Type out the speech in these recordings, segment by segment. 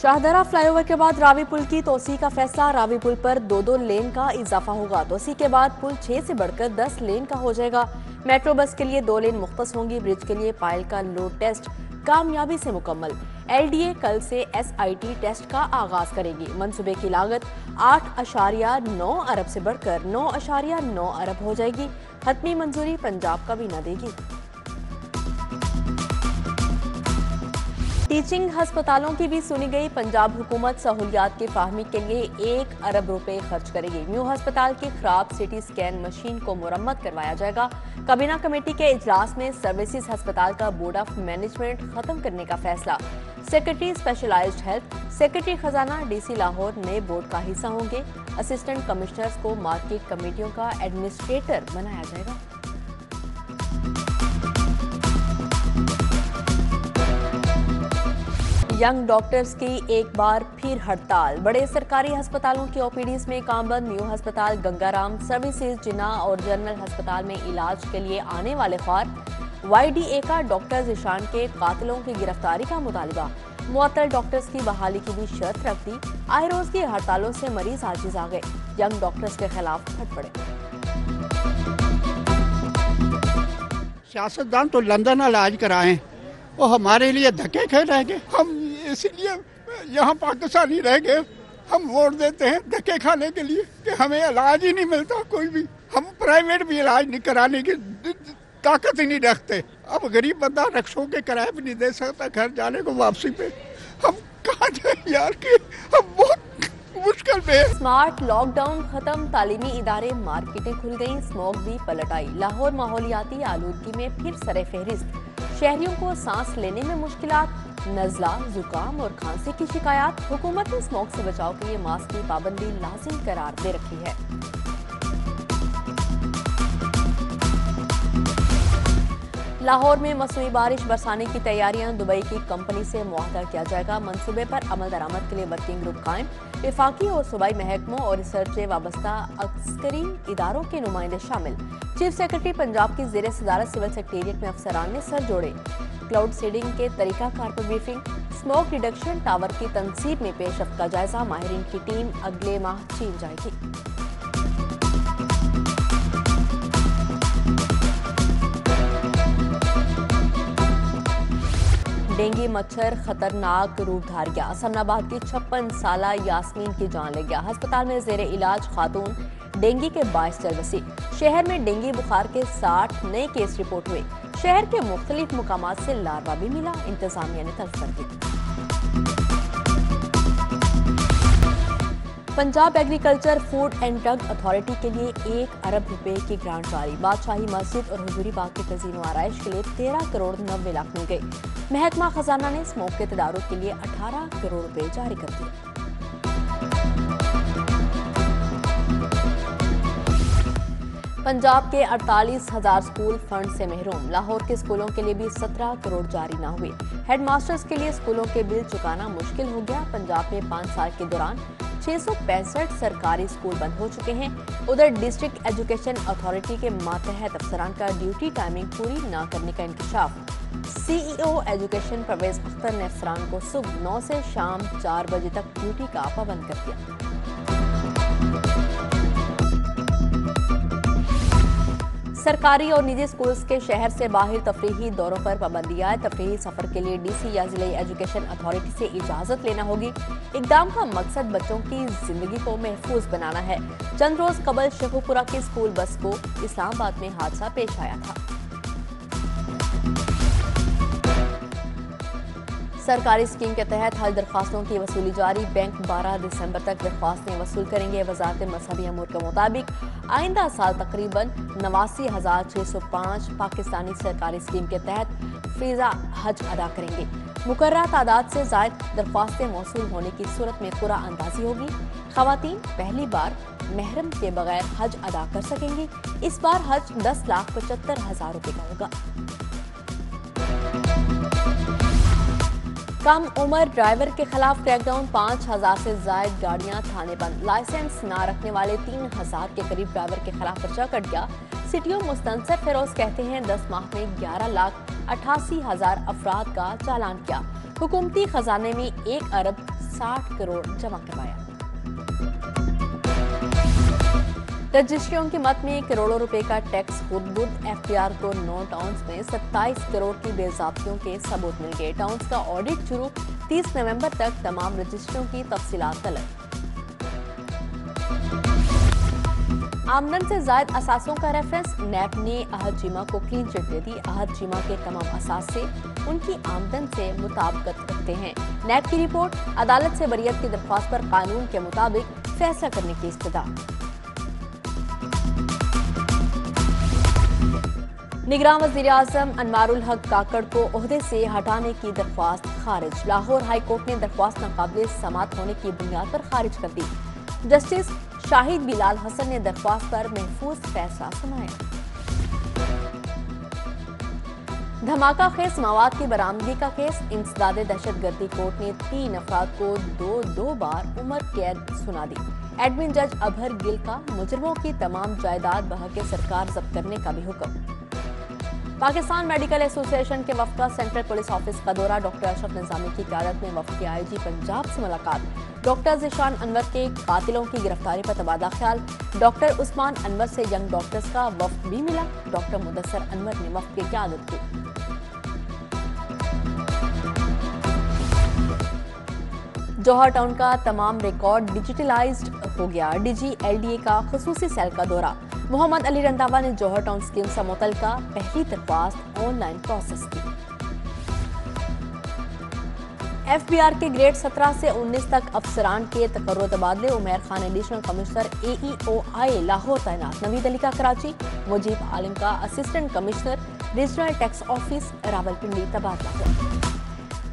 Shahdara flyover के बाद रावी पुल की तोसी का फैसला। रावी पुल पर 2-2 लेन का इजाफा होगा। तोसी के बाद पुल 6 से बढ़कर 10 लेन का हो जाएगा। मेट्रो बस के लिए 2 लेन मुख्तस होंगी। ब्रिज के लिए पायल का लोड टेस्ट कामयाबी से मुकम्मल। LDA कल से SIT टेस्ट का आगाज करेगी। मंसूबे की लागत 8.9 अरब से बढ़कर 9.9 अरब हो जाएगी। हतमी मंजूरी पंजाब काबीना देगी। टीचिंग हस्पतालों की भी सुनी गई। पंजाब हुकूमत सहूलियात की फाहमी के लिए 1 अरब रुपए खर्च करेगी। न्यू हस्पताल की खराब सिटी स्कैन मशीन को मुरम्मत करवाया जाएगा। काबीना कमेटी के इजलास में सर्विसेज हस्पताल का बोर्ड ऑफ मैनेजमेंट खत्म करने का फैसला। सेक्रेटरी स्पेशलाइज्ड हेल्थ, सेक्रेटरी खजाना DC लाहौर नए बोर्ड का हिस्सा होंगे। असिस्टेंट कमिश्नर्स को मार्केट कमेटियों का एडमिनिस्ट्रेटर बनाया जाएगा। यंग डॉक्टर्स की एक बार फिर हड़ताल। बड़े सरकारी अस्पतालों की OPDs में काम बंद। न्यू हस्पताल, गंगाराम सर्विसेज, जिन्ना और जनरल अस्पताल में इलाज के लिए आने वाले ख्वार। YDA का डॉक्टर ईशान के कातिलों की गिरफ्तारी का मुतालबा। मुअत्तल डॉक्टर्स की बहाली की भी शर्त रख दी। आए रोज की हड़तालों से मरीज आजिज आ गए। यंग डॉक्टर्स के खिलाफ फट पड़े। सियासतदान तो लंदन इलाज कराएं, वो हमारे लिए धक्के खे रह गए। हम इसलिए यहाँ पाकिस्तानी रह गए। हम वोट देते हैं धक्के खाने के लिए कि हमें इलाज ही नहीं मिलता कोई भी। हम प्राइवेट भी इलाज नहीं कराने की ताकत ही नहीं रखते। अब गरीब बंदा रक्षों के किराए भी नहीं दे सकता घर जाने को वापसी पे। हम कहाँ जाए यार कि हम बहुत मुश्किल में। स्मार्ट लॉकडाउन खत्म। तालीमी इदारे, मार्केटें खुल गईं। स्मोक भी पलट आई। लाहौर माहौलियाती आलूदगी में फिर सरे फहरिस्त। शहरियों को सांस लेने में मुश्किलात, नज़ला, जुकाम और खांसी की शिकायत। हुकूमत ने स्मोक से बचाव के लिए मास्क की पाबंदी लाजिम करार दे रखी है। लाहौर में मौसमी बारिश बरसाने की तैयारियां। दुबई की कंपनी से मुआहदा किया जाएगा। मंसूबे पर अमल दरामद के लिए वर्किंग ग्रुप कायम। विफाकी और सूबाई महकमों और रिसर्च से वाबस्ता अस्करी इदारों के नुमाइंदे शामिल। चीफ सेक्रेटरी पंजाब की ज़ेरे सदारत सिविल सेक्रेटेरिएट में अफसरान ने सर जोड़े। क्लाउड सीडिंग के तरीकाकार पर ब्रीफिंग। स्मोक रिडक्शन टावर की तनसीब में पेशरफ्त का जायजा। माहिरीन की टीम अगले माह चीन जाएगी। डेंगू मच्छर खतरनाक रूप धार गया। समनाबाद की 56 साला यास्मीन की जान ले गया। अस्पताल में जेरे इलाज खातून डेंगू के 22 चल बसी। शहर में डेंगू बुखार के 60 नए केस रिपोर्ट हुए। शहर के मुख्तलिफ मुकामात से लार्वा भी मिला। इंतजामिया ने तल्फ कर दी। Punjab agriculture food and drug authority के लिए 1 अरब रुपए की ग्रांट जारी। बादशाही मस्जिद और हुजूरी बाग के कजीनो आराइश के लिए 13 करोड़ 90 लाख मिल गए। महकमा खजाना ने स्मोक के तदारुक के लिए 18 करोड़ रुपए जारी कर दिए। पंजाब के 48,000 स्कूल फंड से महरूम। लाहौर के स्कूलों के लिए भी 17 करोड़ जारी न हुए। हेडमास्टर्स के लिए स्कूलों के बिल चुकाना मुश्किल हो गया। पंजाब में 5 साल के दौरान 665 सरकारी स्कूल बंद हो चुके हैं। उधर डिस्ट्रिक्ट एजुकेशन अथॉरिटी के मातहत अफसरान का ड्यूटी टाइमिंग पूरी न करने का इंकशाफ। CEO एजुकेशन परवेज अख्तर ने अफसरान को सुबह 9 से शाम 4 बजे तक ड्यूटी का पाबंद कर दिया। सरकारी और निजी स्कूल्स के शहर से बाहर तफरीही दौरों पर पाबंदी आए। तफरीही सफर के लिए DC या जिले एजुकेशन अथॉरिटी से इजाजत लेना होगी। इकदाम का मकसद बच्चों की जिंदगी को महफूज बनाना है। चंद रोज कबल शेखुपुरा की स्कूल बस को इस्लामाबाद में हादसा पेश आया था। सरकारी स्कीम के तहत हज दरख्वास्तों की वसूली जारी। बैंक 12 दिसंबर तक दरख्वास्तें वसूल करेंगे। वजारत मजहबी अमूर के मुताबिक आइंदा साल तकरीबन 89,605 पाकिस्तानी सरकारी स्कीम के तहत फीजा हज अदा करेंगे। मुकर्रर तादाद से ज़ायद दरख्वास्तें मौसूल होने की सूरत में कुरा अंदाजी होगी। खवातीन पहली बार महरम के बगैर हज अदा कर सकेंगी। इस बार हज 10,75,000 रुपये का होगा। कम उम्र ड्राइवर के खिलाफ क्रैकडाउन। 5,000 से ज्यादा गाड़ियां थाने बंद। लाइसेंस ना रखने वाले 3,000 के करीब ड्राइवर के खिलाफ पर्चा कट गया। सिटियो मुस्तनसर फिरोज कहते हैं 10 माह में 11,88,000 अफराद का चालान किया। हुकूमती खजाने में 1 अरब 60 करोड़ जमा करवाया। रजिस्ट्रियों की मद में करोड़ों रुपए का टैक्स खुद एफबीआर को 9 टाउन्स में 27 करोड़ की बेज़ाब्तियों के सबूत मिल गए। टाउन्स का ऑडिट शुरू, 30 नवंबर तक तमाम रजिस्ट्रियों की तफसीलात तलब। आमदन से जायद असासों का रेफरेंस, नैब ने अहद चीमा को क्लीन चिट दे दी। अहद चीमा के तमाम असासे उनकी आमदन से मुताबिकत रखते हैं। नैब की रिपोर्ट, अदालत से बरियत की दरख्वास्त पर कानून के मुताबिक फैसला करने की इस्तदा। निगरान वज़ीर आज़म अनवारुल हक काकड़ को ओहदे से हटाने की दरख्वास्त खारिज। लाहौर हाई कोर्ट ने दरख्वास्त नाकाबिल समात होने की बुनियाद पर खारिज कर दी। जस्टिस शाहिद बिलाल हसन ने दरख्वास्त पर महफूज फैसला सुनाया। धमाका खेज मवाद की बरामदगी का केस, इंसदादे दहशतगर्दी कोर्ट ने 3 अफराद को दो बार उम्र कैद सुना दी। एडमिन जज अभर गिल का मुजरिमों की तमाम जायदाद बहके सरकार जब्त करने का भी हुक्म। पाकिस्तान मेडिकल एसोसिएशन के वफ्द का सेंट्रल पुलिस ऑफिस का दौरा, डॉक्टर अशरफ निजामी की क़यादत में वफ्द के आईजी पंजाब से मुलाकात। डॉक्टर ज़ीशान अनवर के कातिलों की गिरफ्तारी पर तबादला ख्याल। डॉक्टर उस्मान अनवर से यंग डॉक्टर्स का वफ्द भी मिला। डॉक्टर मुदस्सर अनवर ने वफ्द की क़यादत की। जौहर टाउन का तमाम रिकॉर्ड डिजिटलाइज्ड हो गया। डीजी एलडीए का खुसूसी सेल का दौरा। मोहम्मद अली रंधावा ने जौहर टाउन स्कीम से मुतल्लिका पहली दरख्वास्त ऑनलाइन प्रोसेस की। एफबीआर के ग्रेड 17 से 19 तक अफसरान के तकर्रुर तबादले। Umair Khan additional commissioner AEOI Lahore तैनात। नवीद अली का कराची, मुजीब आलिम का assistant commissioner regional tax office Rawalpindi तबादला हुआ।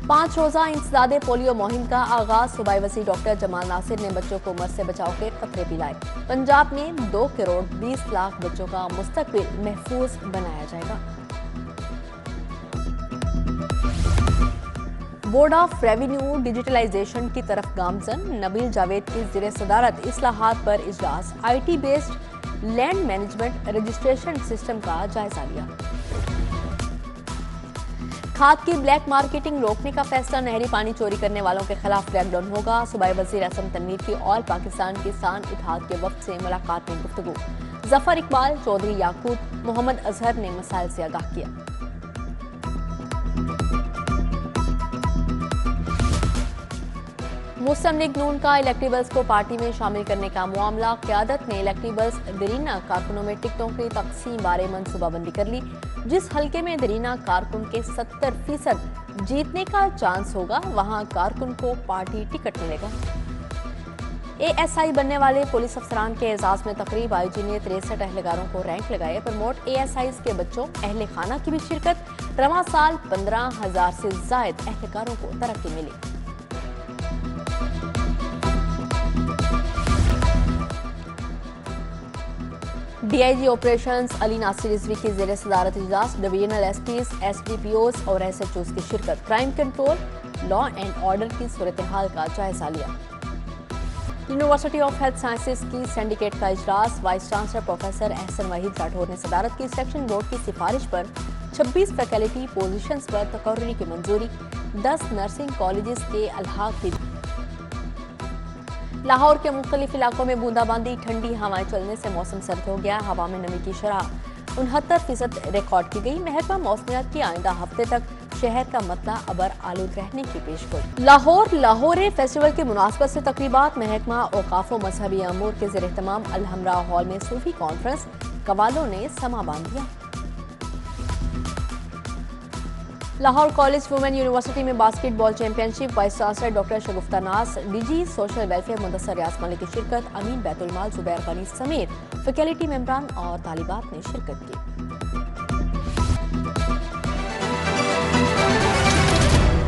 5 रोजा इंसदादे पोलियो मुहिम का आगाज। सूबाई वज़ीर डॉक्टर जमाल नासिर ने बच्चों को मर से बचाव के खतरे पिलाए। पंजाब में 2 करोड़ 20 लाख बच्चों का मुस्तकबिल महफूज बनाया जाएगा। बोर्ड ऑफ रेवेन्यू डिजिटलाइजेशन की तरफ गामजन। नबील जावेद की ज़ेरे सदारत इस्लाहात पर इजलास। IT based land management registration system का जायजा लिया। खाद की ब्लैक मार्केटिंग रोकने का फैसला। नहरी पानी चोरी करने वालों के खिलाफ क्रैकडाउन होगा। सूबाई वज़ीर असम तनवीर की ऑल पाकिस्तान किसान इत्तेहाद के वक्त से मुलाकात में गुफ्तगू। जफर इकबाल, चौधरी याकूत, मोहम्मद अजहर ने मसाइल से आगाह किया। मुस्लिम लीग नून का इलेक्टेबल्स को पार्टी में शामिल करने का मामला। क़यादत ने इलेक्टेबल्स दरीना कारकुनों में टिकटों की तकसीम बारे मनसूबाबंदी कर ली। जिस हल्के में दरीना कारकुन के 70% जीतने का चांस होगा, वहां कारकुन को पार्टी टिकट मिलेगा। ASI बनने वाले पुलिस अफसरान के एजाज में तकरीब। IG ने 63 अहलकारों को रैंक लगाए। प्रमोट ASIs के बच्चों अहले खाना की भी शिरकत। रवां साल 15,000 से जायद अहलकारों को तरक्की मिली। DIG ऑपरेशंस अली नासिर रिजवी की ज़ेरे सदारत इजलास। डिवीजनल SPs, SDPOs और SHOs की शिरकत। Crime control, law and order की सूरत हाल का जायजा लिया। यूनिवर्सिटी ऑफ हेल्थ साइंसेज की सिंडिकेट का इजलास। Vice chancellor professor Ehsan Waheed Rathore ने सदारत की। सेक्शन बोर्ड की सिफारिश पर 26 फैकल्टी पोजीशंस पर तकर्री की मंजूरी। 10 नर्सिंग कॉलेजेस के अल्हाक की। लाहौर के मुख्तलिफ इलाकों में बूंदाबांदी। ठंडी हवाएं चलने से मौसम सर्द हो गया। हवा में नमी की शरह 69% रिकॉर्ड की गई। महकमा मौसमियात की आइंदा हफ्ते तक शहर का मतला अबर आलूद रहने की पेशगोई। लाहौर फेस्टिवल के मुनासबत से तकरीबात। महकमा औकाफ व मजहबी अमूर के ज़ेर एहतमाम अलहमरा हॉल में सूफी कॉन्फ्रेंस। कवालों ने समा बांध दिया। लाहौर कॉलेज वुमेन यूनिवर्सिटी में basketball championship. Vice chancellor doctor Shagufta Naz, DG social welfare Mudassar Riaz Malik की शिरकत। अमीन बैतुल माल जुबैर गनी समेत फैकल्टी मेंबरान और तालिबात ने शिरकत की।